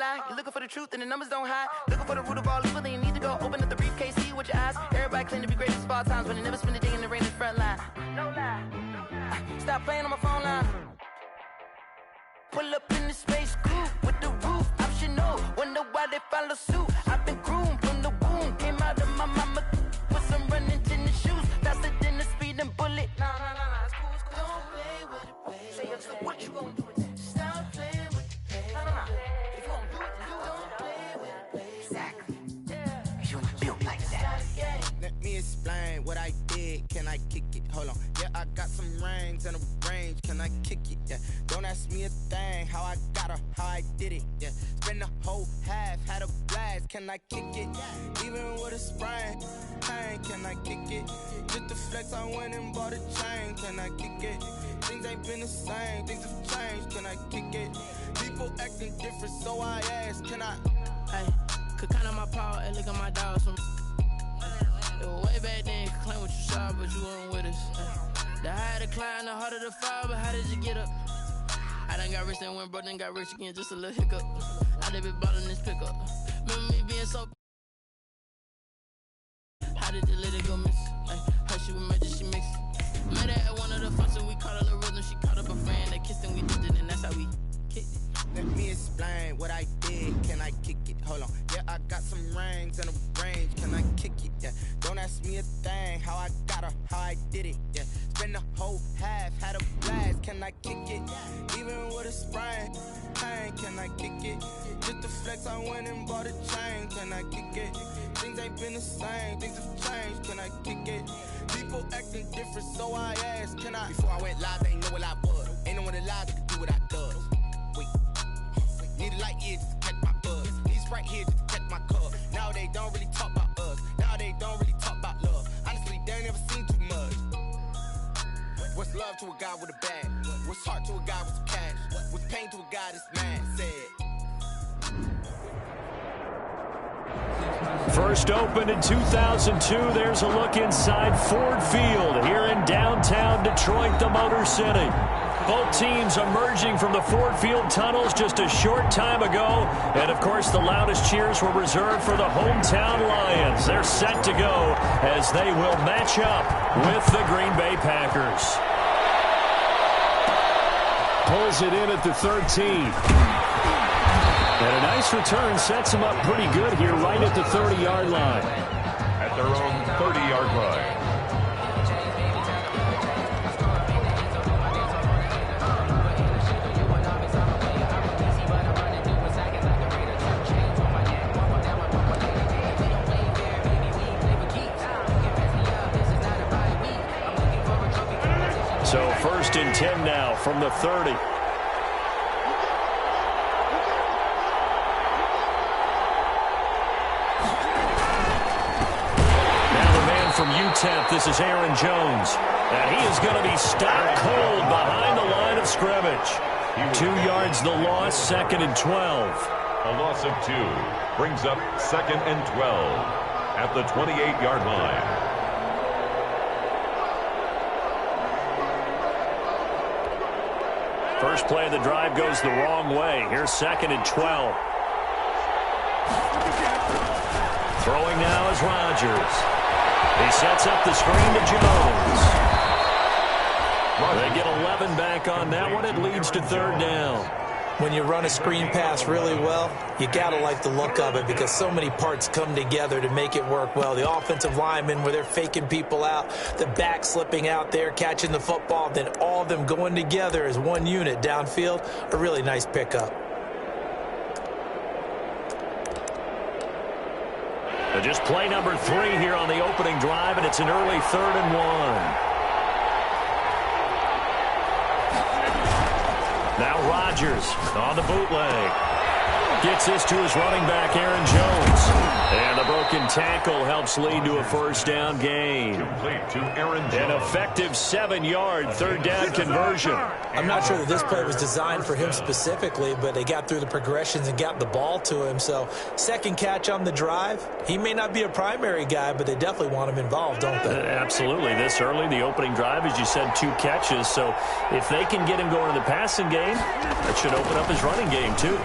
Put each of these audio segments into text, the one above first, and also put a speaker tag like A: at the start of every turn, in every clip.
A: lie. You're looking for the truth and the numbers don't hide. Looking for the root of all evil, then you need to go open up the briefcase, see with your eyes. Everybody claim to be greatest of all times, but they never spend a day in the rain in the front line. No lie. Stop playing on my phone line. Pull up in the space coupe with the roof optional. Wonder why they follow suit. I've been groomed from the womb. Came out of my mama with some running tennis shoes. Faster than the speeding bullet. Nah, it's cool, it's cool. Don't play with it, baby. Say so what you gonna do with it? Stop playing with it, baby. Nah. If you gonna do it, then don't play with it, baby. Exactly. Yeah. Cause you ain't built like that.
B: Let me explain what I did. Can I kick it? Hold on. Yeah, I got some rings and a range. Can I kick it? Yeah. Don't ask me a thing. How I got her, how I did it. Yeah. Spend the whole half, had a blast. Can I kick it? Even with a sprain. Pain, can I kick it? Just the flex, I went and bought a chain. Can I kick it? Things ain't been the same. Things have changed. Can I kick it? People acting different, so I ask. Can I?
C: Hey, could count on my power and look at my dogs from. It was way back then, you could claim what you saw, but you weren't with us. The higher the climb, the harder the fall, but how did you get up? I done got rich and went broke, then got rich again, just a little hiccup. I done been bought in this pickup. Remember me being so. How did the lady go miss? Her she was magic, she mixed. Met her at one of the functions, we caught a little rhythm. She caught up a friend, they kissed and we did it, and that's how we kicked it.
B: Let me explain what I did. Can I kick it? Hold on. Yeah, I got some rings and a range. Can I kick it? Yeah. Don't ask me a thing. How I got her, how I did it. Yeah. Spend the whole half, had a blast. Can I kick it? Even with a sprain. Pain, can I kick it? Just the flex, I went and bought a chain. Can I kick it? Things ain't been the same. Things have changed. Can I kick it? People acting different, so I ask. Can I? Before I went live, they ain't know what I was. Ain't no one alive that could do what I does. Wait. Need a light here just to catch my buzz. Need Sprite here just to catch my cup. Now they don't really talk about us. Now they don't really talk about love. Honestly, they ain't never seen too much. What's love to a guy with a bag? What's heart to a guy with some cash? What's pain to a guy that's mad? Said.
D: First opened in 2002. There's a look inside Ford Field here in downtown Detroit, the Motor City. Both teams emerging from the Ford Field tunnels just a short time ago. And, of course, the loudest cheers were reserved for the hometown Lions. They're set to go as they will match up with the Green Bay Packers.
E: Pulls it in at the 13.
D: And a nice return sets them up pretty good here right at the 30-yard line.
E: At their own 30-yard line.
D: So 1st and 10 now from the 30. From UTEP, this is Aaron Jones. And he is going to be stopped cold behind the line of scrimmage. 2 yards the loss, 2nd and 12.
E: A loss of 2 brings up 2nd and 12 at the 28-yard line.
D: First play of the drive goes the wrong way. Here's 2nd and 12. Throwing now is Rodgers. He sets up the screen to Jones. They get 11 back on that one. It leads to 3rd down.
F: When you run a screen pass really well, you got to like the look of it because so many parts come together to make it work well. The offensive linemen, where they're faking people out, the back slipping out there, catching the football, then all of them going together as one unit downfield, a really nice pickup.
D: Just play number 3 here on the opening drive, and it's an early 3rd and 1. Now Rodgers on the bootleg. Gets this to his running back, Aaron Jones. And the broken tackle helps lead to a 1st down gain.
E: Complete to Aaron Jones.
D: An effective 7-yard 3rd down conversion.
F: I'm not sure that this play was designed for him specifically, but they got through the progressions and got the ball to him. So 2nd catch on the drive. He may not be a primary guy, but they definitely want him involved, don't they?
D: Absolutely. This early, the opening drive, as you said, 2 catches. So if they can get him going in the passing game, that should open up his running game too.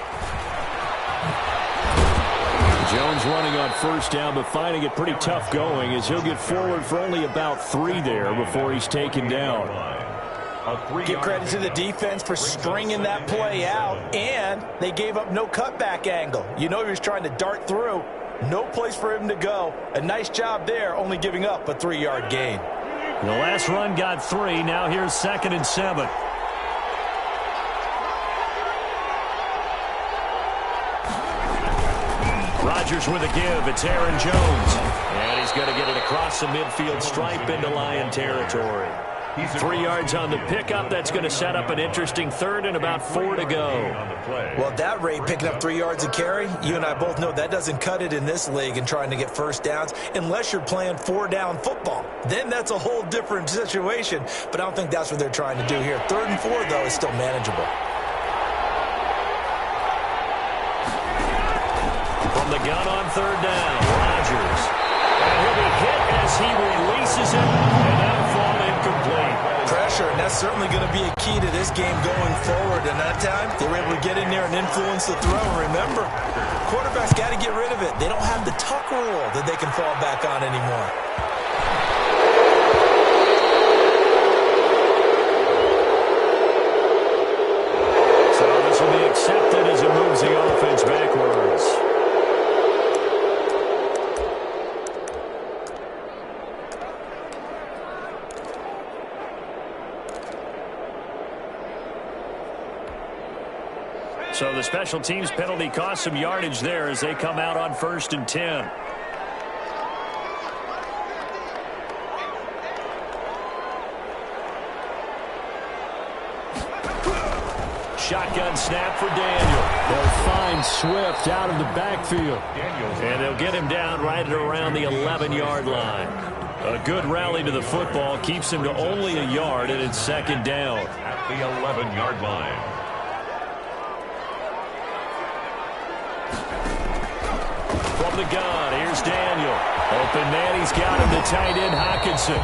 D: teams running on first down, but finding it pretty tough going as he'll get forward for only about 3 there before he's taken down.
F: Give credit to the defense for stringing that play out, and they gave up no cutback angle. You know he was trying to dart through. No place for him to go. A nice job there, only giving up a 3-yard gain.
D: The last run got 3. Now here's 2nd and 7. Rodgers with a give. It's Aaron Jones. And he's going to get it across the midfield stripe into Lion territory. 3 yards on the pickup. That's going to set up an interesting 3rd and about 4 to go.
F: Well, at that rate, picking up 3 yards a carry, you and I both know that doesn't cut it in this league and trying to get first downs unless you're playing 4-down football. Then that's a whole different situation, but I don't think that's what they're trying to do here. 3rd and 4, though, is still manageable.
D: From the gun on 3rd down, Rodgers. And he'll be hit as he releases it, and that'll fall incomplete.
F: Pressure, and that's certainly going to be a key to this game going forward. And that time, they were able to get in there and influence the throw. Remember, quarterbacks got to get rid of it. They don't have the tuck rule that they can fall back on anymore.
D: So this will be accepted as it moves the offense backwards. So the special teams penalty cost some yardage there as they come out on 1st and 10. Shotgun snap for Daniel. They'll find Swift out of the backfield. And they'll get him down right at around the 11-yard line. A good rally to the football keeps him to only a yard, and it's 2nd down.
E: At the 11-yard line.
D: From the gun, here's Daniel. Open man, he's got him to tight end Hockenson.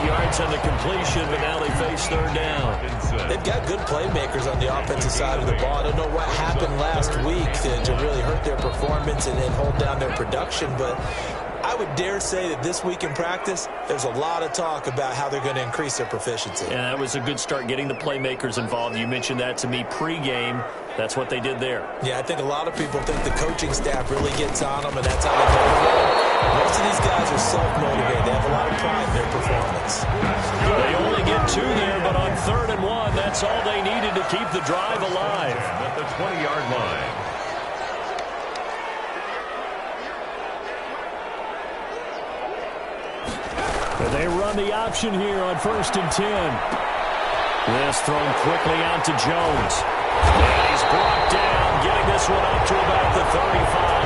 D: 8 yards on the completion, but now they face 3rd down.
F: They've got good playmakers on the offensive side of the ball. I don't know what happened last week to really hurt their performance and hold down their production, but I would dare say that this week in practice, there's a lot of talk about how they're going to increase their proficiency.
D: Yeah, that was a good start getting the playmakers involved. You mentioned that to me pregame. That's what they did there.
F: Yeah, I think a lot of people think the coaching staff really gets on them, and that's how they motivate them. Most of these guys are self-motivated. They have a lot of pride in their performance.
D: They only get 2 there, but on 3rd and 1, that's all they needed to keep the drive alive.
E: At the 20-yard line.
D: But they run the option here on 1st and 10. This thrown quickly out to Jones. And he's brought down, getting this one up to about the 35.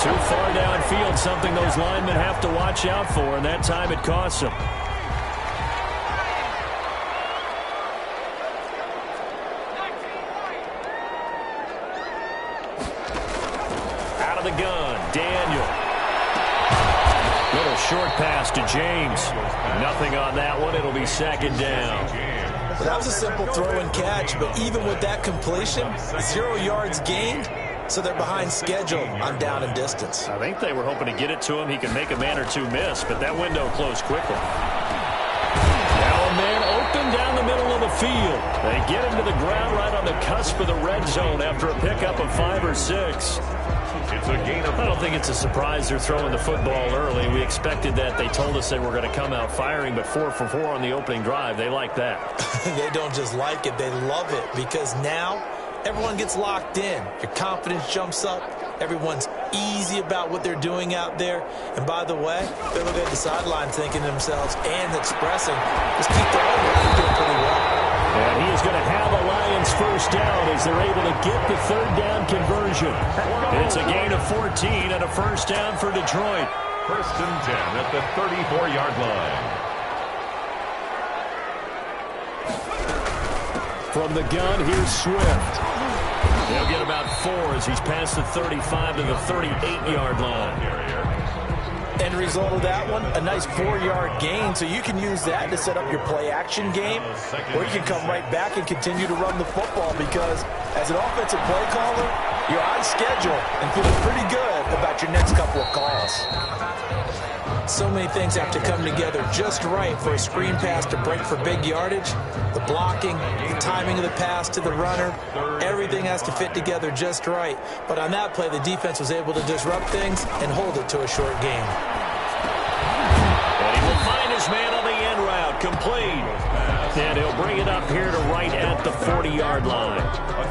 D: Too far downfield, something those linemen have to watch out for, and that time it costs them. Out of the gun, Daniel. Little short pass to James. Nothing on that one. It'll be 2nd down.
F: Well, that was a simple throw and catch, but even with that completion, 0 yards gained, so they're behind schedule on down and distance.
D: I think they were hoping to get it to him. He can make a man or 2 miss, but that window closed quickly. Now a man open down the middle of the field. They get him to the ground right on the cusp of the red zone after a pickup of 5 or 6.
E: It's a gain of...
D: I don't think it's a surprise they're throwing the football early. We expected that. They told us they were going to come out firing, but 4 for 4 on the opening drive. They like that.
F: They don't just like it. They love it because now everyone gets locked in. Your confidence jumps up. Everyone's easy about what they're doing out there. And by the way, they're looking at the sideline thinking to themselves and expressing, just keep throwing. They're doing pretty well.
D: And he is going to have a Lions first down as they're able to get the 3rd down conversion. It's a gain of 14 and a first down for Detroit.
E: 1st and 10 at the 34-yard line.
D: From the gun, here's Swift. They'll get about 4 as he's past the 35 to the 38-yard line.
F: End result of that one, a nice 4-yard gain, so you can use that to set up your play-action game, or you can come right back and continue to run the football because As an offensive play caller, you're on schedule and feeling pretty good about your next couple of calls. So many things have to come together just right for a screen pass to break for big yardage. The blocking, the timing of the pass to the runner, everything has to fit together just right. But on that play, the defense was able to disrupt things and hold it to a short gain.
D: And he will find his man on the end route, complete. And he'll bring it up here to right at the 40-yard line.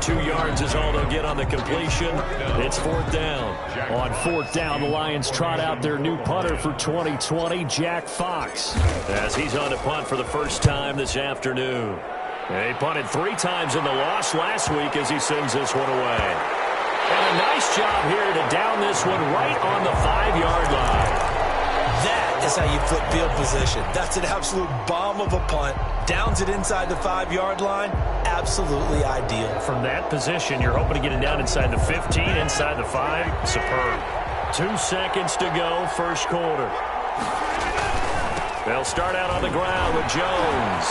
D: 2 yards is all they'll get on the completion. It's 4th down. On 4th down, the Lions trot out their new punter for 2020, Jack Fox, as he's on to punt for the first time this afternoon. He punted 3 times in the loss last week as he sends this one away. And a nice job here to down this one right on the 5-yard line.
F: That is how you flip field position. That's an absolute bomb of a punt. Downs it inside the 5-yard line. Absolutely ideal.
D: From that position, you're hoping to get it down inside the 15, inside the 5. Superb. 2 seconds to go, first quarter. They'll start out on the ground with Jones.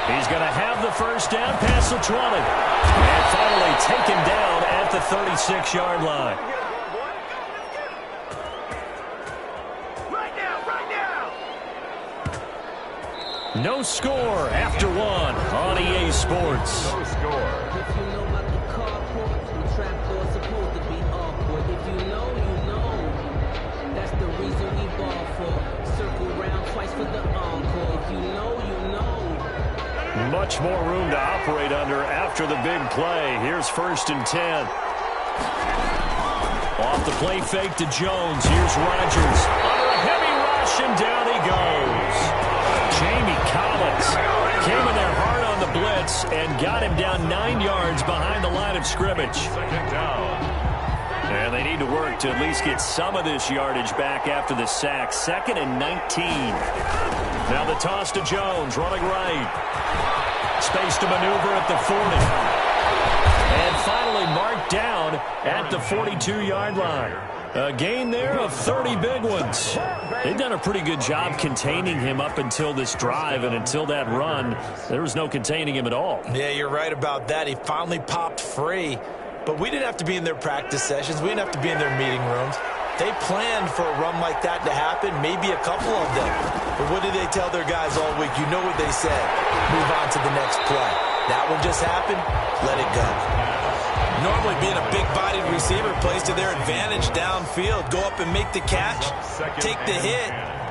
D: He's going to have the first down past the 20. And finally taken down at the 36-yard line. No score after 1 on EA Sports.
E: No score.
G: If you know about the carport, the trapdoor supposed to be awkward. If you know, you know. That's the reason we ball for. Circle round twice for the encore. If you know, you know.
D: Much more room to operate under after the big play. Here's 1st and 10. Off the play fake to Jones. Here's Rodgers. Under a heavy rush, and down he goes. Jamie Collins came in there hard on the blitz and got him down 9 yards behind the line of scrimmage.
E: Second down.
D: And they need to work to at least get some of this yardage back after the sack. 2nd and 19. Now the toss to Jones, running right. Space to maneuver at the 40. And finally marked down at the 42-yard line. A gain there of 30 big ones. They've done a pretty good job containing him up until this drive, and until that run, there was no containing him at all.
F: Yeah, you're right about that. He finally popped free. But we didn't have to be in their practice sessions. We didn't have to be in their meeting rooms. They planned for a run like that to happen, maybe a couple of them. But what did they tell their guys all week? You know what they said. Move on to the next play. That one just happened. Let it go. Normally being a big-bodied receiver plays to their advantage downfield. Go up and make the catch, take the hit,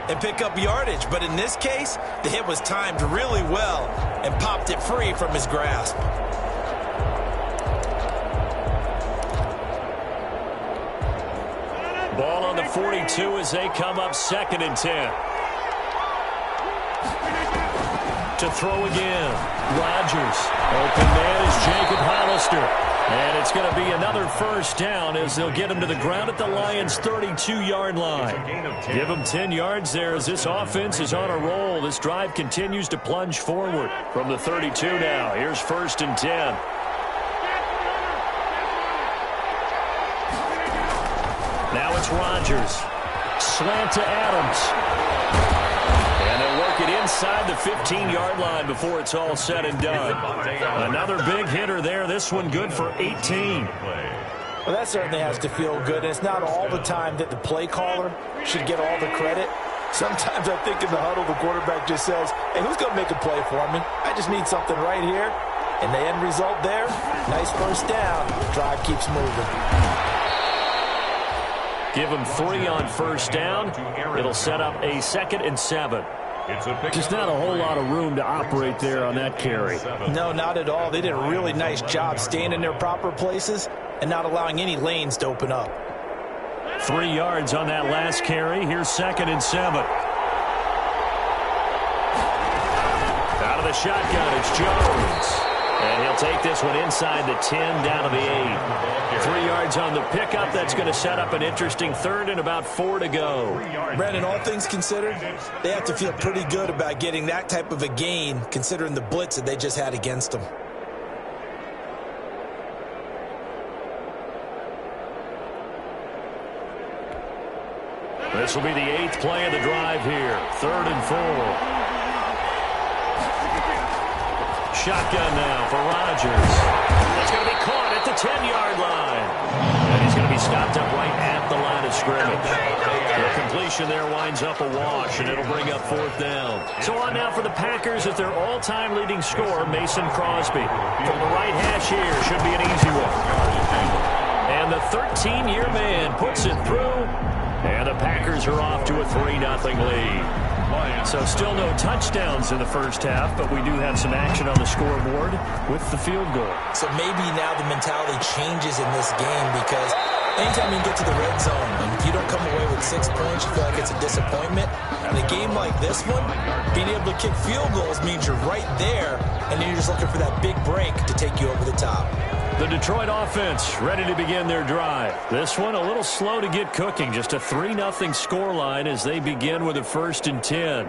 F: and pick up yardage. But in this case, the hit was timed really well and popped it free from his grasp.
D: Ball on the 42 as they come up 2nd and 10. To throw again. Rodgers. Open man is Jacob Hollister. And it's going to be another first down as they'll get him to the ground at the Lions' 32-yard line. Give him 10 yards there as this offense is on a roll. This drive continues to plunge forward from the 32 now. Here's 1st and 10. Now it's Rodgers. Slant to Adams. And they'll work it inside the 15-yard line before it's all said and done. Another big hitter there. This one good for 18.
F: Well, that certainly has to feel good. And it's not all the time that the play caller should get all the credit. Sometimes I think in the huddle, the quarterback just says, hey, who's going to make a play for me? I just need something right here. And the end result there, nice first down. Drive keeps moving.
D: Give him 3 on first down. It'll set up a 2nd and 7. Just not a whole lot of room to operate there on that carry.
F: No, not at all. They did a really nice job staying in their proper places and not allowing any lanes to open up.
D: 3 yards on that last carry. Here's 2nd and 7. Out of the shotgun, it's Jones. And he'll take this one inside the 10, down to the 8. 3 yards on the pickup. That's going to set up an interesting 3rd and about 4 to go.
F: Brandon, all things considered, they have to feel pretty good about getting that type of a gain, considering the blitz that they just had against them.
D: This will be the 8th play of the drive here. 3rd and 4. Shotgun now for Rodgers. It's going to be caught at the 10-yard line. And he's going to be stopped up right at the line of scrimmage. The completion there winds up a wash, and it'll bring up 4th down. So on now for the Packers at their all-time leading scorer, Mason Crosby. From the right hash here, should be an easy one. And the 13-year man puts it through, and the Packers are off to a 3-0 lead. So still no touchdowns in the first half, but we do have some action on the scoreboard with the field goal. So maybe now the mentality changes in this game, because anytime you get to the red zone and if you don't come away with 6 points, you feel like it's a disappointment. In a game like this one, being able to kick field goals means you're right there, and then you're just looking for that big break to take you over the top. The Detroit offense ready to begin their drive. This one a little slow to get cooking. Just a 3-0 scoreline as they begin with a 1st and 10.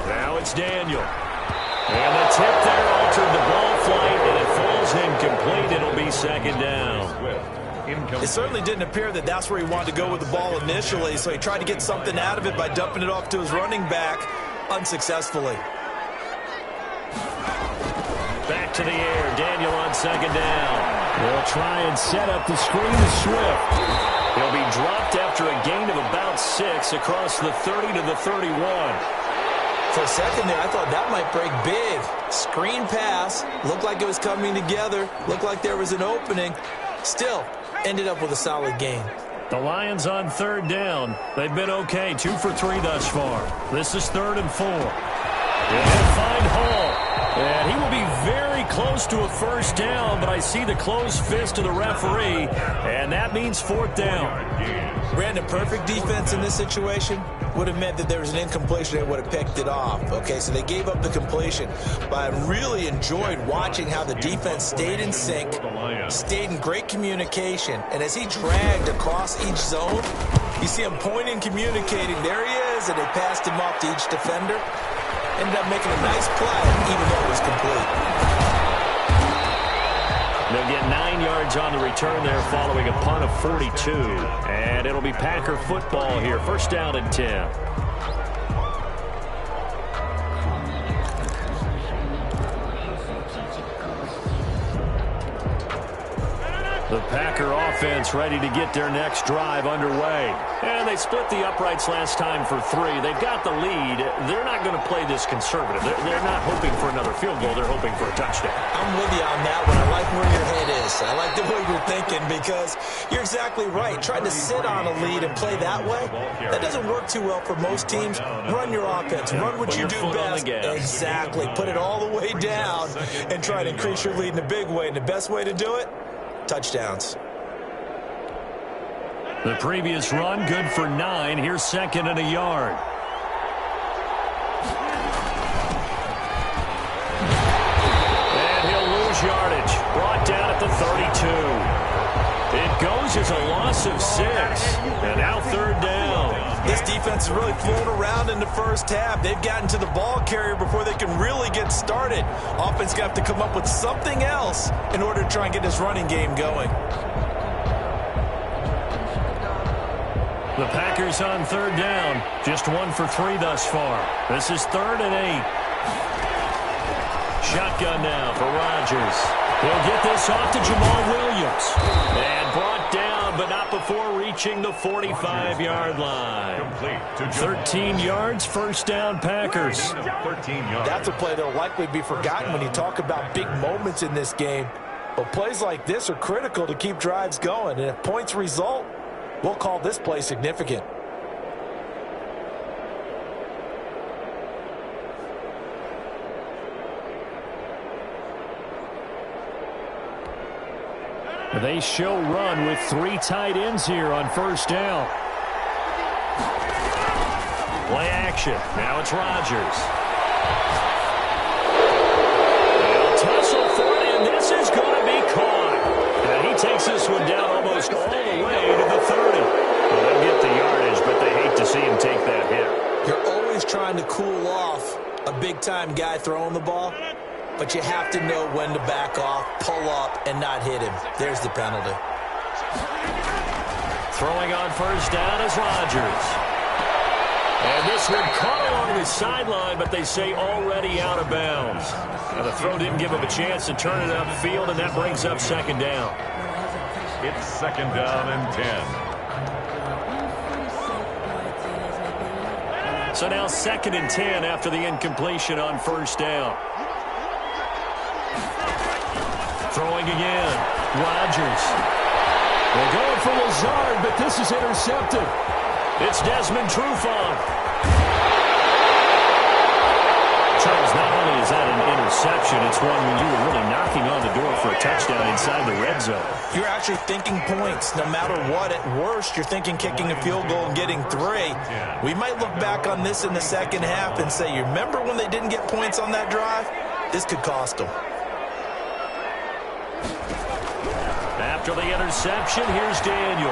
D: Now it's Daniel. And the tip there altered the ball flight, and it falls incomplete. It'll be 2nd down.
F: It certainly didn't appear that that's where he wanted to go with the ball initially, so he tried to get something out of it by dumping it off to his running back unsuccessfully.
D: Back to the air. Daniel on 2nd down. They'll try and set up the screen to Swift. He'll be dropped after a gain of about 6 across the 30 to the 31.
F: For a second there, I thought that might break big. Screen pass. Looked like it was coming together. Looked like there was an opening. Still, ended up with a solid gain.
D: The Lions on 3rd down. They've been okay. 2 for 3 thus far. This is 3rd and 4. And find Hall. And he will be very close to a 1st down, but I see the closed fist of the referee, and that means 4th down.
F: Brandon, perfect defense in this situation would have meant that there was an incompletion. They would have picked it off. Okay, so they gave up the completion. But I really enjoyed watching how the defense stayed in sync, stayed in great communication, and as he dragged across each zone, you see him pointing, communicating. There he is, and they passed him off to each defender. Ended up making a nice play, even though it was complete.
D: They'll get 9 yards on the return there following a punt of 42. And it'll be Packer football here. 1st down and 10. The Packer offense ready to get their next drive underway. And they split the uprights last time for 3. They've got the lead. They're not going to play this conservative. They're not hoping for another field goal. They're hoping for a touchdown.
F: I'm with you on that one. I like where your head is. I like the way you're thinking, because you're exactly right. Trying to sit on a lead and play that way, that doesn't work too well for most teams. Run your offense. Run what you do best. Exactly. Put it all the way down and try to increase your lead in a big way. And the best way to do it? Touchdowns.
D: The previous run, good for 9. Here's 2nd and a yard. And he'll lose yardage. Brought down at the 32. It goes as a loss of 6. And now 3rd down.
F: This defense is really flown around in the first half. They've gotten to the ball carrier before they can really get started. Offense got to come up with something else in order to try and get this running game going.
D: The Packers on 3rd down. Just 1 for 3 thus far. This is 3rd and 8. Shotgun now for Rodgers. He'll get this off to Jamal Williams. And brought down, but not before reaching the 45-yard line. 13 yards, 1st down Packers.
E: 13 yards.
F: That's a play that will likely be forgotten when you talk about big moments in this game. But plays like this are critical to keep drives going. And if points result, we'll call this play significant.
D: They show run with 3 tight ends here on 1st down. Play action. Now it's Rodgers. They'll tussle for it, and this is going to be caught. And he takes this one down almost all the way to the 30. Well, they'll get the yardage, but they hate to see him take that hit.
F: You're always trying to cool off a big-time guy throwing the ball, but you have to know when to back off, pull up, and not hit him. There's the penalty.
D: Throwing on 1st down is Rodgers. And this one caught along the sideline, but they say already out of bounds. Now the throw didn't give him a chance to turn it upfield, and that brings up second down.
E: It's second down and 10.
D: So now second and 10 after the incompletion on first down. Throwing again. Rodgers. They're going for Lazard, but this is intercepted. It's Desmond Trufant. Charles, not only is that an interception, it's one when you were really knocking on the door for a touchdown inside the red zone.
F: You're actually thinking points. No matter what, at worst, you're thinking kicking a field goal and getting 3. We might look back on this in the second half and say, you remember when they didn't get points on that drive? This could cost them.
D: After the interception, here's Daniel.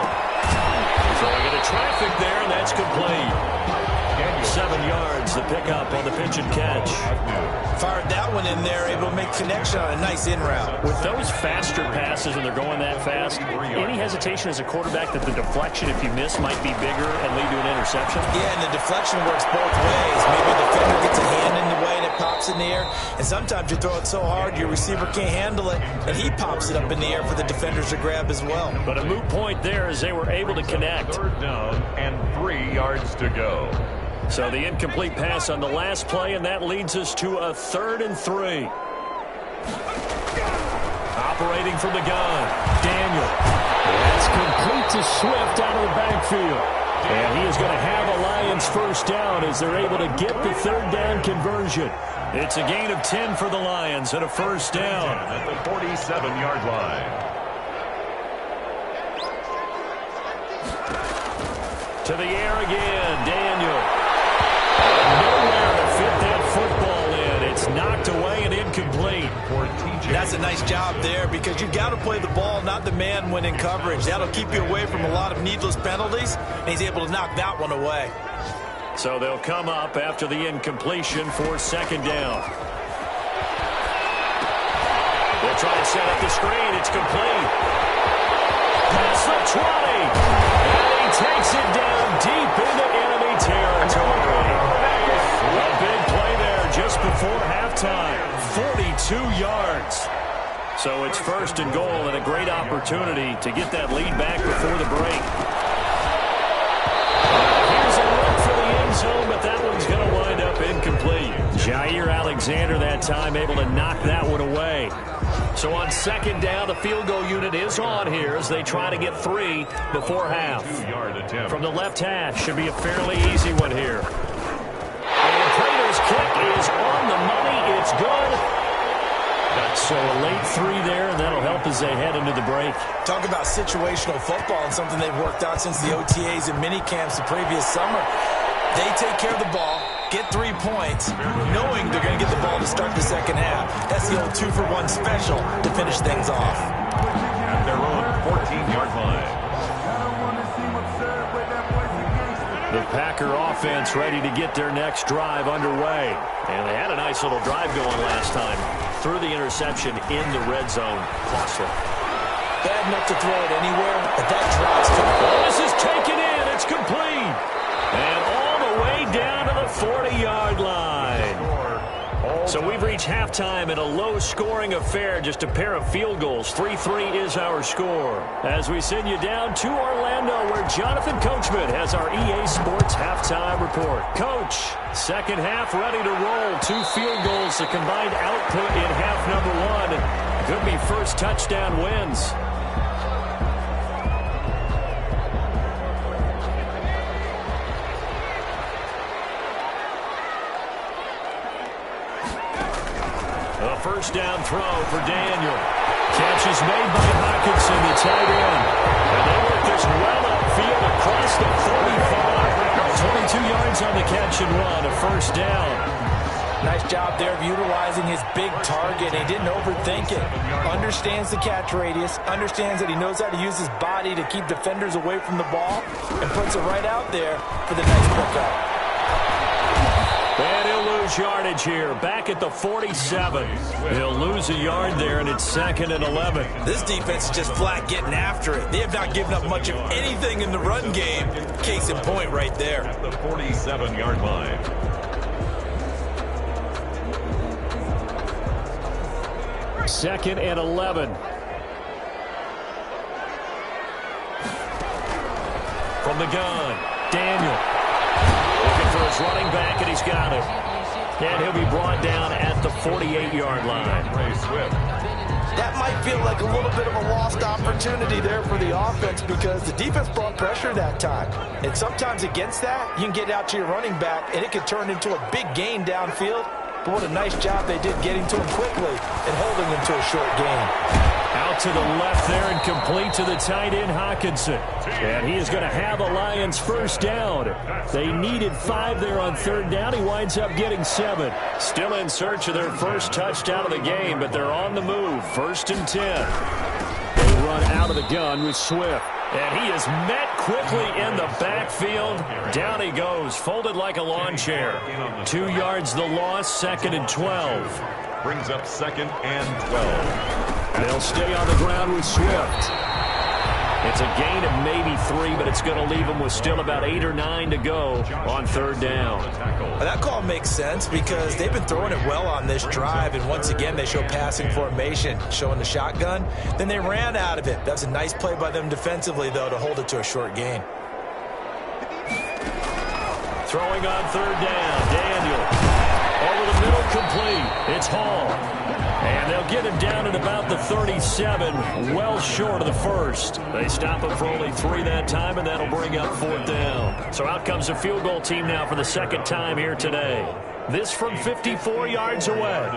D: Throwing into traffic there, and that's complete. 7 yards, the pickup on the pitch and catch.
F: Fired that one in there, able to make connection on a nice in route.
D: With those faster passes and they're going that fast, any hesitation as a quarterback that the deflection, if you miss, might be bigger and lead to an interception?
F: Yeah, and the deflection works both ways. Maybe the defender gets a hand in the way and it pops in the air, and sometimes you throw it so hard your receiver can't handle it, and he pops it up in the air for the defenders to grab as well.
D: But a moot point there as they were able to connect.
E: Third down and 3 yards to go.
D: So the incomplete pass on the last play, and that leads us to a 3rd and 3. Operating from the gun, Daniel. That's complete to Swift out of the backfield. And he is going to have a Lions first down as they're able to get the 3rd down conversion. It's a gain of 10 for the Lions and a first down.
E: At the 47-yard line.
D: To the air again, Daniel. Nowhere to fit that football in. It's knocked away and incomplete.
F: That's a nice job there because you've got to play the ball, not the man when in coverage. That'll keep you away from a lot of needless penalties, and he's able to knock that one away.
D: So they'll come up after the incompletion for second down. They'll try to set up the screen. It's complete. Past the 20. And he takes it down deep into enemy territory. A big play there just before halftime. 42 yards. So it's first and goal and a great opportunity to get that lead back before the break. Here's a look for the end zone, but that one's going to wind up incomplete. Jair Alexander that time able to knock that one away. So on second down, the field goal unit is on here as they try to get 3 before half. From the left hash, should be a fairly easy one here. And Prater's kick is on the money. It's good. So a late 3 there, and that'll help as they head into the break.
F: Talk about situational football and something they've worked out since the OTAs and mini camps the previous summer. They take care of the ball, get 3 points, knowing they're going to get the ball to start the second half. That's the old 2-for-1 special to finish things off.
E: At their own 14-yard line.
D: The Packer offense ready to get their next drive underway. And they had a nice little drive going last time. Threw the interception in the red zone. Costly.
F: Bad enough to throw it anywhere, but that drive's to the
D: ball. This is taken in. It's complete. And all the way down to the 40-yard line. So we've reached halftime in a low-scoring affair, just a pair of field goals. 3-3 is our score. As we send you down to Orlando, where Jonathan Coachman has our EA Sports halftime report. Coach, second half ready to roll. 2 field goals, the combined output in half number 1. Could be first touchdown wins. A first down throw for Daniel. Catch is made by Hockenson, the tight end. And they work this well upfield across the 45. 22 yards on the catch and run, a first down.
F: Nice job there of utilizing his big target. He didn't overthink it. Understands the catch radius, understands that he knows how to use his body to keep defenders away from the ball, and puts it right out there for the nice pickup.
D: And he'll lose lose yardage here, back at the 47. He'll lose a yard there, and it's 2nd and 11.
F: This defense is just flat getting after it. They have not given up much of anything in the run game. Case in point right there.
E: At the 47-yard line.
D: Second and 11. From the gun, Daniel. Looking for his running back, and he's got it. And he'll be brought down at the 48-yard line.
E: Ray Swift.
H: That might feel like a little bit of a lost opportunity there for the offense because the defense brought pressure that time. And sometimes against that, you can get out to your running back, and it could turn into a big gain downfield. But what a nice job they did getting to him quickly and holding him to a short gain.
D: Out to the left there and complete to the tight end, Hawkinson. And he is going to have the Lions first down. They needed 5 there on 3rd down. He winds up getting 7. Still in search of their first touchdown of the game, but they're on the move. 1st and 10. They run out of the gun with Swift. And he is met quickly in the backfield. Down he goes, folded like a lawn chair. 2 yards the loss, 2nd and 12.
E: Brings up 2nd and 12.
D: They'll stay on the ground with Swift. It's a gain of maybe 3, but it's going to leave them with still about 8 or 9 to go on 3rd down.
F: Well, that call makes sense because they've been throwing it well on this drive, and once again they show passing formation, showing the shotgun. Then they ran out of it. That's a nice play by them defensively, though, to hold it to a short gain.
D: Throwing on 3rd down, Daniel. Over the middle, complete. It's Hall. And they'll get him down at about the 37, well short of the 1st. They stop him for only 3 that time, and that'll bring up 4th down. So out comes the field goal team now for the 2nd time here today. This from 54 yards away.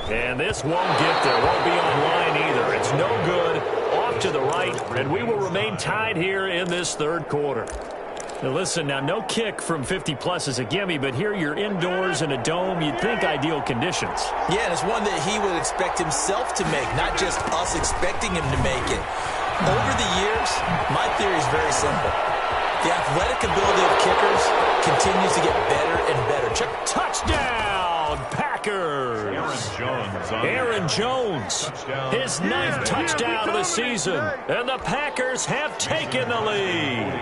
D: And this won't get there. Won't be online either. It's no good. Off to the right, and we will remain tied here in this 3rd quarter. Now listen, now no kick from 50-plus is a gimme, but here you're indoors in a dome. You'd think ideal conditions.
F: Yeah, and it's one that he would expect himself to make, not just us expecting him to make it. Over the years, my theory is very simple. The athletic ability of kickers continues to get better and better.
D: Touchdown, Packers! Aaron Jones, his 9th touchdown of the season, and the Packers have taken the lead.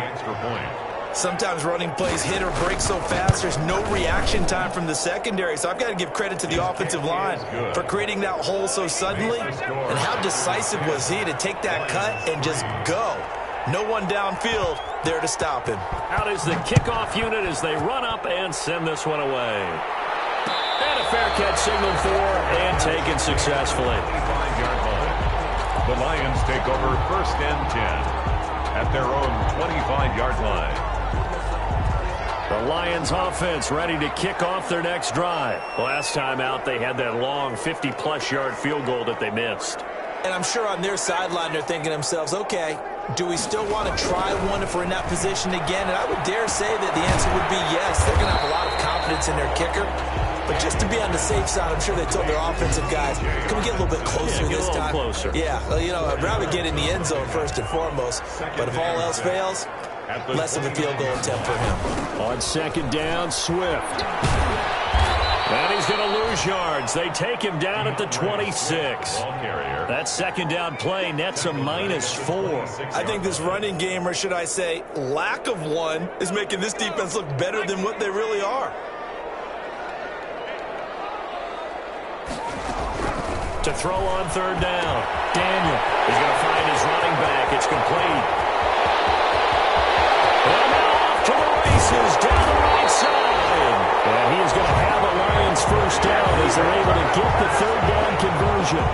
F: Sometimes running plays hit or break so fast, there's no reaction time from the secondary. So I've got to give credit to the offensive line for creating that hole so suddenly. And how decisive was he to take that cut and just go? No one downfield there to stop him.
D: Out is the kickoff unit as they run up and send this one away. And a fair catch signaled for and taken successfully.
E: 25-yard line. The Lions take over 1st and 10 at their own 25-yard line.
D: The Lions offense ready to kick off their next drive. Last time out, they had that long 50-plus yard field goal that they missed.
F: And I'm sure on their sideline they're thinking to themselves, okay, do we still want to try one if we're in that position again? And I would dare say that the answer would be yes. They're going to have a lot of confidence in their kicker. But just to be on the safe side, I'm sure they told their offensive guys, can we get a little bit closer this time?
D: Closer.
F: Yeah, well, you know, I'd rather get in the end zone first and foremost. But if all else fails, less of a field goal attempt for him.
D: On 2nd down, Swift. And he's going to lose yards. They take him down at the 26. That 2nd down play nets a -4.
F: I think this running game, or should I say lack of one, is making this defense look better than what they really are.
D: To throw on 3rd down, Daniel is going to find his running back. It's complete. And now off to the races down the right side. And he is going to have a Lions first down as they're able to get the 3rd down conversion.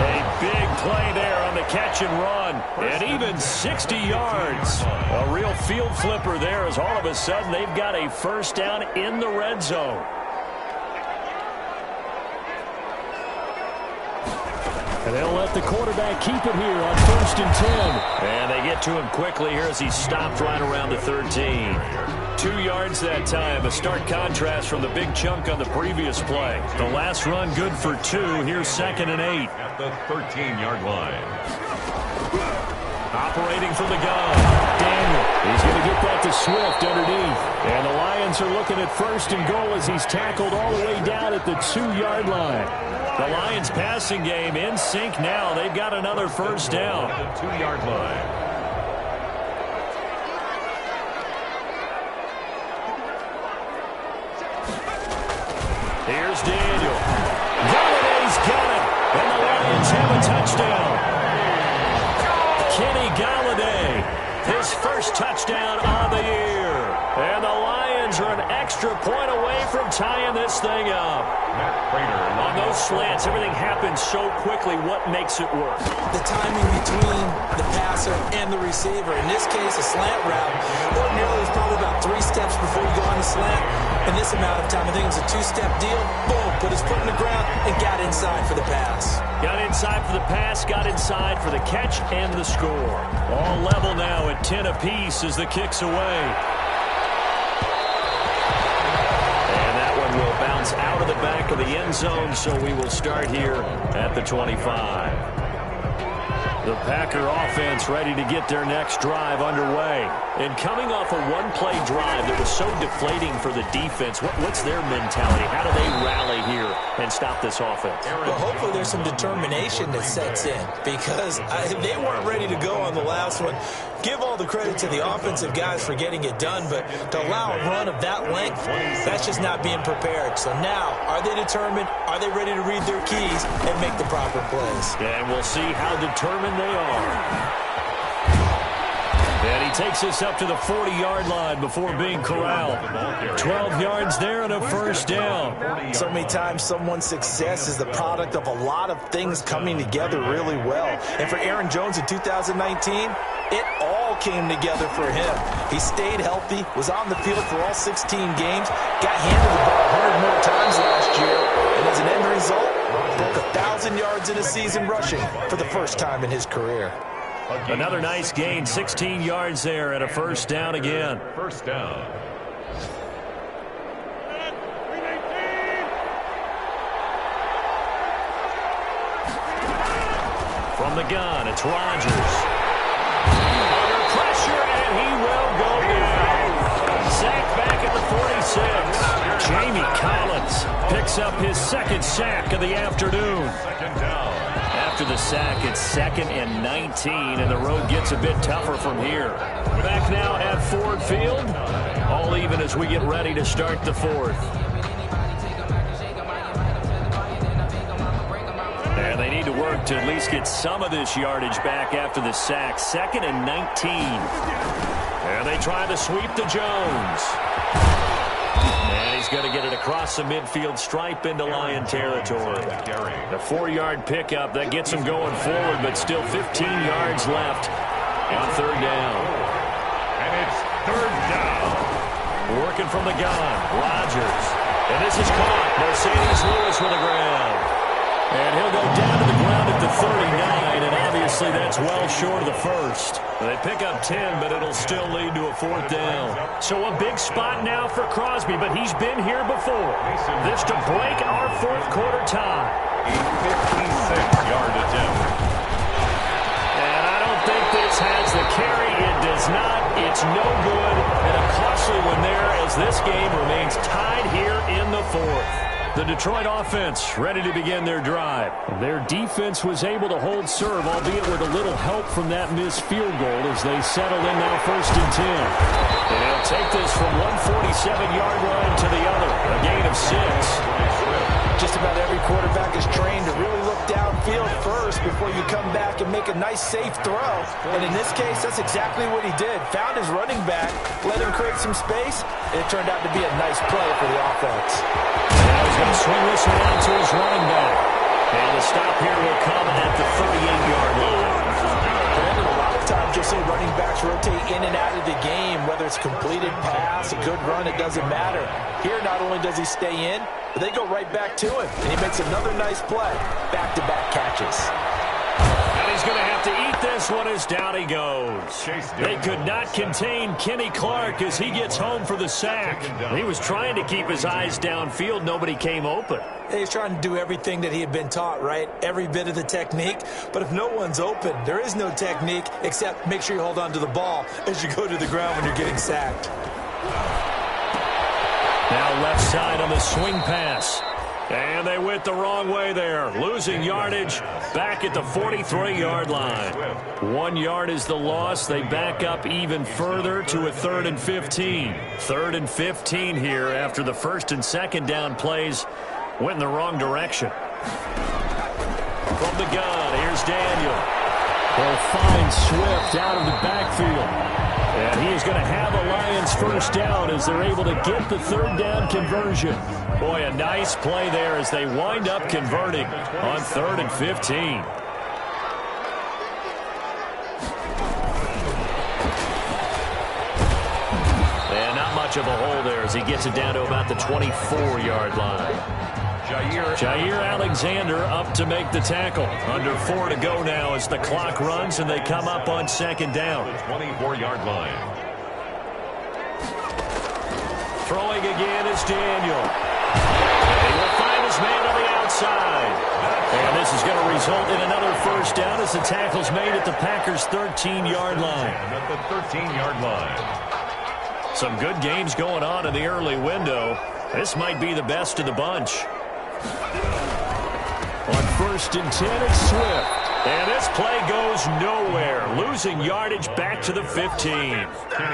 D: A big play there on the catch and run. And even 60 yards. A real field flipper there as all of a sudden they've got a first down in the red zone. And they'll let the quarterback keep it here on 1st and 10. And they get to him quickly here as he stopped right around the 13. 2 yards that time. A stark contrast from the big chunk on the previous play. The last run good for 2. Here's 2nd and 8.
E: At the 13-yard line.
D: Operating from the gun. Daniel. He's going to get that to Swift underneath. And the Lions are looking at 1st and goal as he's tackled all the way down at the 2-yard line. The Lions passing game in sync now. They've got another 1st down.
E: The 2-yard line.
D: Here's Daniel. Galladay's got it. And the Lions have a touchdown. Kenny Galladay, his 1st touchdown of the year. And the Lions are an extra point away from tying this thing up. On those slants, everything happens so quickly. What makes it work?
F: The timing between the passer and the receiver. In this case, a slant route. Ordinarily, it's probably about 3 steps before you go on the slant. In this amount of time, I think it was a 2-step deal. Boom, put his foot in the ground and got inside for the pass.
D: Got inside for the pass, got inside for the catch and the score. All level now at 10 apiece as the kick's away. And that one will bounce out of the back of the end zone, so we will start here at the 25. The Packer offense ready to get their next drive underway. And coming off a one-play drive that was so deflating for the defense, what's their mentality? How do they rally here and stop this offense?
F: Well, hopefully there's some determination that sets in because they weren't ready to go on the last one. Give all the credit to the offensive guys for getting it done, but to allow a run of that length, that's just not being prepared. So now, are they determined? Are they ready to read their keys and make the proper plays?
D: And we'll see how determined they are. And he takes us up to the 40-yard line before being corralled. 12 yards there and a 1st down.
H: So many times someone's success is the product of a lot of things coming together really well. And for Aaron Jones in 2019, it all came together for him. He stayed healthy, was on the field for all 16 games, got handed the ball 100 more times last year, and as an end result, broke 1,000 yards in a season rushing for the 1st time in his career.
D: Another nice gain, 16 yards there and a 1st down again.
E: 1st down.
D: From the gun, it's Rodgers. Under pressure, and he will go down. Sacked back at the 46. Jamie Collins picks up his 2nd sack of the afternoon.
E: 2nd down.
D: After the sack, it's 2nd and 19, and the road gets a bit tougher from here. Back now at Ford Field, all even as we get ready to start the 4th. And they need to work to at least get some of this yardage back after the sack. 2nd and 19. And they try to sweep to Jones. And he's going to get it across the midfield stripe into Lion territory. The 4-yard pickup, that gets him going forward, but still 15 yards left on 3rd down.
E: And it's 3rd down.
D: Working from the gun, Rodgers. And this is caught. Mercedes Lewis with the ground. And he'll go down to the ground at the 39, and obviously that's well short of the 1st. They pick up 10, but it'll still lead to a 4th down. So a big spot now for Crosby, but he's been here before. This to break our 4th quarter tie.
E: A 56-yard attempt.
D: And I don't think this has the carry. It does not. It's no good. And a costly one there as this game remains tied here in the 4th. The Detroit offense ready to begin their drive. Their defense was able to hold serve, albeit with a little help from that missed field goal as they settle in now 1st and 10. And they'll take this from one 47-yard line to the other, a gain of 6.
H: Just about every quarterback is trained to really look downfield first before you come back and make a nice, safe throw. And in this case, that's exactly what he did. Found his running back, let him create some space, and it turned out to be a nice play for the offense.
D: Now he's going to swing this one out to his running back. And the stop here will come at the 38-yard line.
H: And a lot of times you'll see running backs rotate in and out of the game, whether it's completed pass, a good run, it doesn't matter. Here, not only does he stay in, but they go right back to him, and he makes another nice play. Back-to-back catches.
D: And he's going to have to eat this one as down he goes. They could not contain Kenny Clark as he gets home for the sack. He was trying to keep his eyes downfield. Nobody came open.
F: He's trying to do everything that he had been taught, right? Every bit of the technique. But if no one's open, there is no technique except make sure you hold on to the ball as you go to the ground when you're getting sacked.
D: Now left side on the swing pass. And they went the wrong way there. Losing yardage back at the 43-yard line. 1 yard is the loss. They back up even further to a 3rd and 15. 3rd and 15 here after the 1st and 2nd down plays went in the wrong direction. From the gun, here's Daniel. They'll find Swift out of the backfield. And he is going to have a Lions first down as they're able to get the 3rd down conversion. Boy, a nice play there as they wind up converting on 3rd and 15. And not much of a hole there as he gets it down to about the 24-yard line. Jair Alexander up to make the tackle. Under 4 to go now as the clock runs and they come up on 2nd down.
E: 24-yard line.
D: Throwing again is Daniel. And he will find his man on the outside. And this is going to result in another first down as the tackle's made at the Packers' 13-yard line.
E: At the 13-yard line.
D: Some good games going on in the early window. This might be the best of the bunch. On 1st and 10, it's Swift. And this play goes nowhere. Losing yardage back to the 15.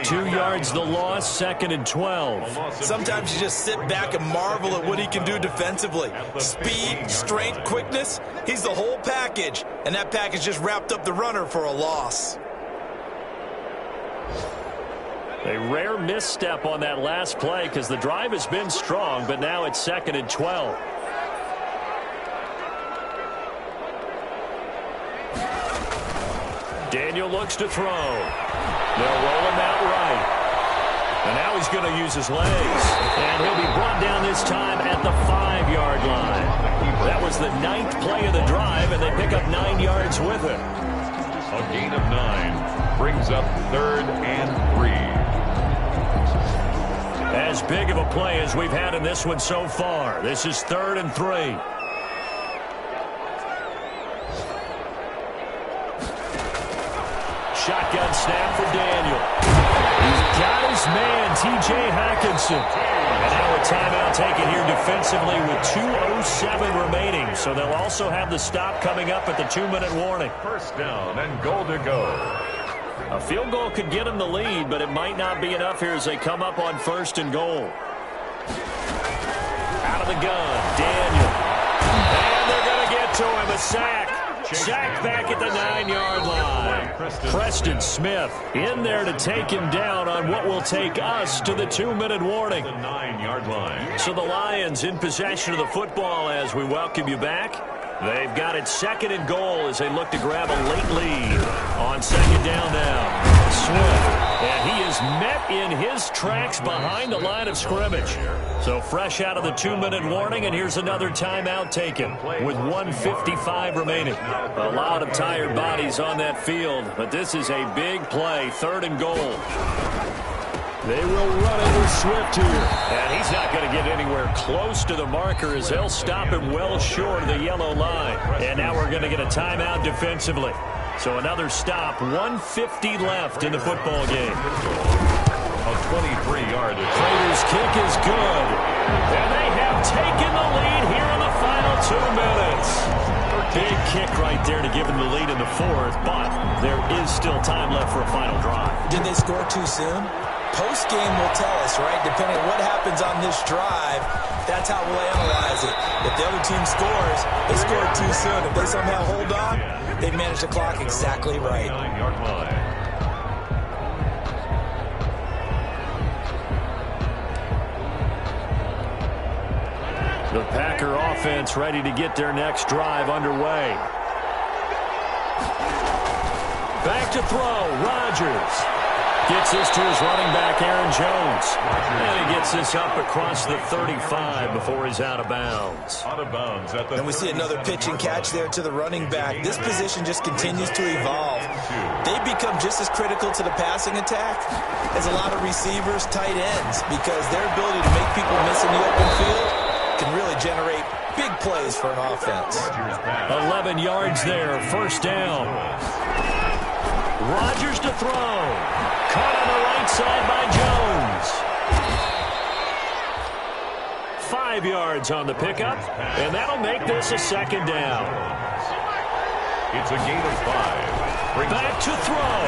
D: 2 yards the loss, 2nd and 12.
F: Sometimes you just sit back and marvel at what he can do defensively. Speed, strength, quickness. He's the whole package. And that package just wrapped up the runner for a loss.
D: A rare misstep on that last play because the drive has been strong, but now it's 2nd and 12. Daniel looks to throw. They'll roll him out right. And now he's going to use his legs. And he'll be brought down this time at the 5-yard line. That was the 9th play of the drive, and they pick up 9 yards with it.
E: A gain of 9 brings up 3rd and 3.
D: As big of a play as we've had in this one so far. This is 3rd and 3. Shotgun snap for Daniel. He's got his man, T.J. Hockenson. And now a timeout taken here defensively with 2:07 remaining. So they'll also have the stop coming up at the 2-minute warning.
E: First down and goal to go.
D: A field goal could get them the lead, but it might not be enough here as they come up on 1st and goal. Out of the gun, Daniel. And they're going to get to him, a sack. Sack back at the 9-yard line. Preston Smith in there to take him down on what will take us to the 2-minute warning.
E: The 9-yard line.
D: So the Lions in possession of the football as we welcome you back. They've got it 2nd and goal as they look to grab a late lead. On 2nd down now, Swift. And he is met in his tracks behind the line of scrimmage. So fresh out of the 2-minute warning, and here's another timeout taken with 1:55 remaining. A lot of tired bodies on that field, but this is a big play, 3rd and goal. They will run it with Swift here. And he's not going to get anywhere close to the marker as they'll stop him well short of the yellow line. And now we're going to get a timeout defensively. So another stop, 1:50 left in the football game.
E: A 23-yard.
D: Prater's kick is good. And they have taken the lead here in the final 2 minutes. Big kick right there to give them the lead in the 4th, but there is still time left for a final drive.
F: Did they score too soon? Post-game will tell us, right? Depending on what happens on this drive, that's how we'll analyze it. If the other team scores, they scored too soon. If they somehow hold on, they managed the clock exactly right.
E: 9-yard line.
D: The Packer offense ready to get their next drive underway. Back to throw, Rodgers. Gets this to his running back, Aaron Jones. And he gets this up across the 35 before he's out of bounds.
E: Out of bounds at the
H: And we see another pitch and catch there to the running back. This position just continues to evolve. They become just as critical to the passing attack as a lot of receivers, tight ends, because their ability to make people miss in the open field can really generate big plays for an offense.
D: 11 yards there, first down. Rodgers to throw. Caught on the right side by Jones. 5 yards on the pickup, and that'll make this a second down.
E: It's a gain of 5.
D: Back to throw.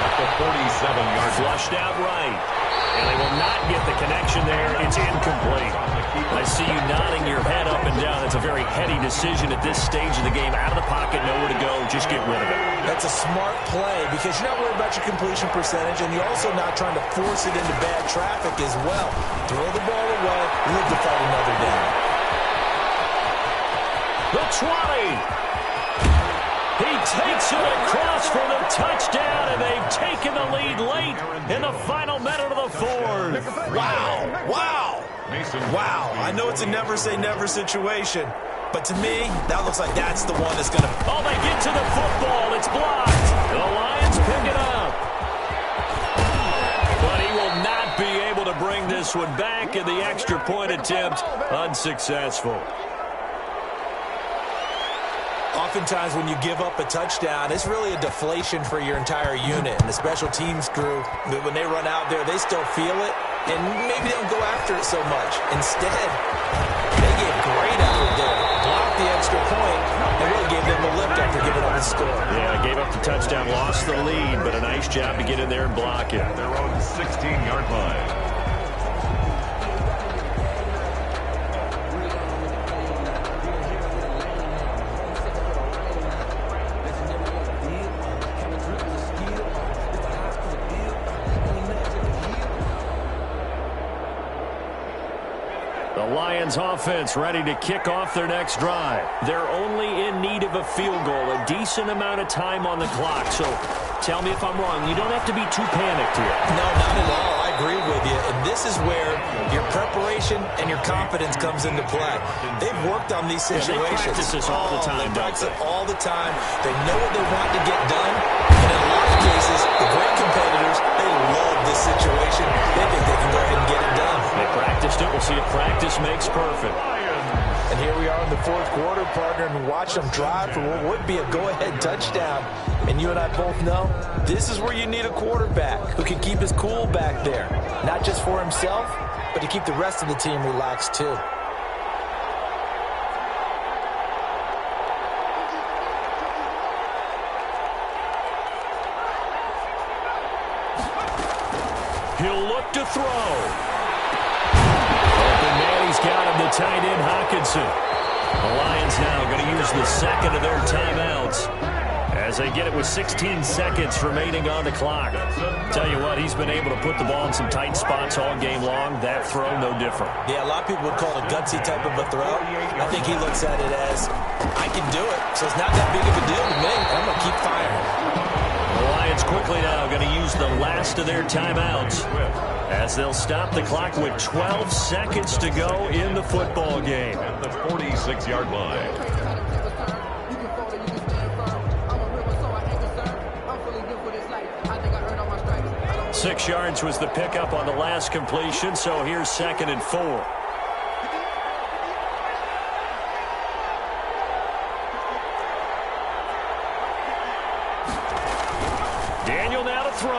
E: At the 47-yard
D: Flushed out right. And they will not get the connection there. It's incomplete. I see you nodding your head up and down. That's a very heady decision at this stage of the game. Out of the pocket, nowhere to go. Just get rid of it.
H: That's a smart play because you're not worried about your completion percentage, and you're also not trying to force it into bad traffic as well. Throw the ball away, live to fight another down.
D: The 20. He takes it across for the touchdown, and they've taken the lead late in the final minute of the fourth.
H: Wow. Wow. I know it's a never-say-never situation, but to me, that looks like that's the one that's going to...
D: Oh, they get to the football. It's blocked. The Lions pick it up. But he will not be able to bring this one back, and the extra point attempt unsuccessful.
H: Oftentimes when you give up a touchdown, it's really a deflation for your entire unit. And the special teams crew, when they run out there, they still feel it, and maybe they don't go after it so much. Instead, they gave great effort there. Blocked the extra point, and really gave them a lift after giving up the score.
D: Yeah, gave up the touchdown, lost the lead, but a nice job to get in there and block it.
E: Their own 16-yard line.
D: Lions offense ready to kick off their next drive. They're only in need of a field goal, a decent amount of time on the clock. So tell me if I'm wrong. You don't have to be too panicked here.
H: No, not at all. I agree with you. And this is where your preparation and your confidence comes into play. They've worked on these situations.
D: They practice this all the time,
H: They practice it all the time. They know what they want to get done. And in a lot of cases, the great competitors, they love this situation. They think they can go ahead and get it done.
D: They practiced it. We'll see if practice makes perfect.
H: And here we are in the fourth quarter, partner, and watch them drive for what would be a go-ahead touchdown. And you and I both know this is where you need a quarterback who can keep his cool back there. Not just for himself, but to keep the rest of the team relaxed too.
D: He'll look to throw. Open man, he's got him, the tight end, Hockenson. The Lions now going to use the second of their timeouts as they get it with 16 seconds remaining on the clock. Tell you what, he's been able to put the ball in some tight spots all game long. That throw, no different.
H: Yeah, a lot of people would call it a gutsy type of a throw. I think he looks at it as, I can do it, so it's not that big of a deal to me. I'm going to keep firing.
D: The Lions quickly now going to use the last of their timeouts as they'll stop the clock with 12 seconds to go in the football game.
E: At the 46-yard line.
D: 6 yards was the pickup on the last completion, so here's 2nd and 4. Daniel now to throw.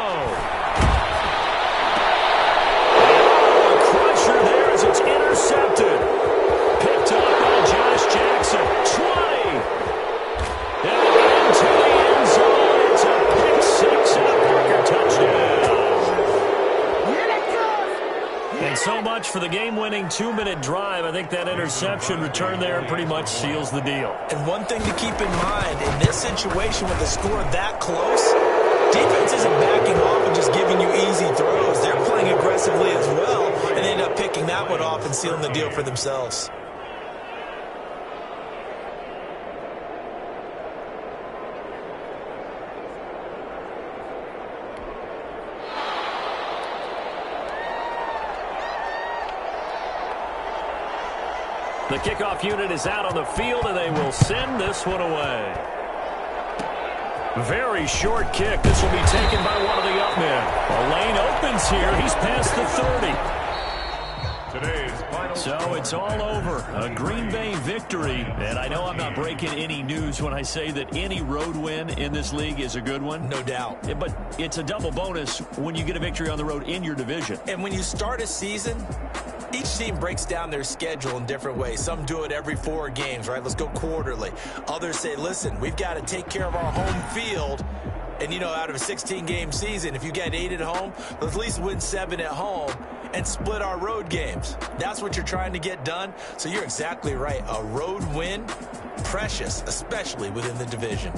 D: A crusher there as it's intercepted. Picked up by Josh Jackson. 20. And into the end zone. It's a pick six and a Parker touchdown. And so much for the game-winning 2-minute drive. I think that interception return there pretty much seals the deal.
H: And one thing to keep in mind, in this situation with the score that close, defense isn't backing off and just giving you easy throws. They're playing aggressively as well, and they end up picking that one off and sealing the deal for themselves.
D: The kickoff unit is out on the field, and they will send this one away. Very short kick. This will be taken by one of the up men. A lane opens here. He's past the 30.
E: Today's final
D: So it's all over. A Green Bay victory. And I know I'm not breaking any news when I say that any road win in this league is a good one.
H: No doubt.
D: But it's a double bonus when you get a victory on the road in your division.
H: And when you start a season, each team breaks down their schedule in different ways. Some do it every 4 games, right? Let's go quarterly. Others say, listen, we've got to take care of our home field. And, you know, out of a 16-game season, if you get 8 at home, let's at least win 7 at home and split our road games. That's what you're trying to get done. So you're exactly right. A road win, precious, especially within the division.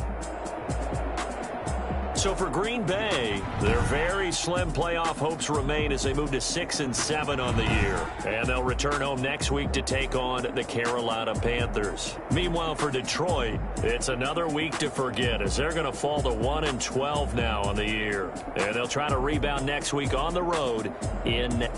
D: So for Green Bay, their very slim playoff hopes remain as they move to 6-7 on the year. And they'll return home next week to take on the Carolina Panthers. Meanwhile, for Detroit, it's another week to forget as they're going to fall to 1-12 now on the year. And they'll try to rebound next week on the road in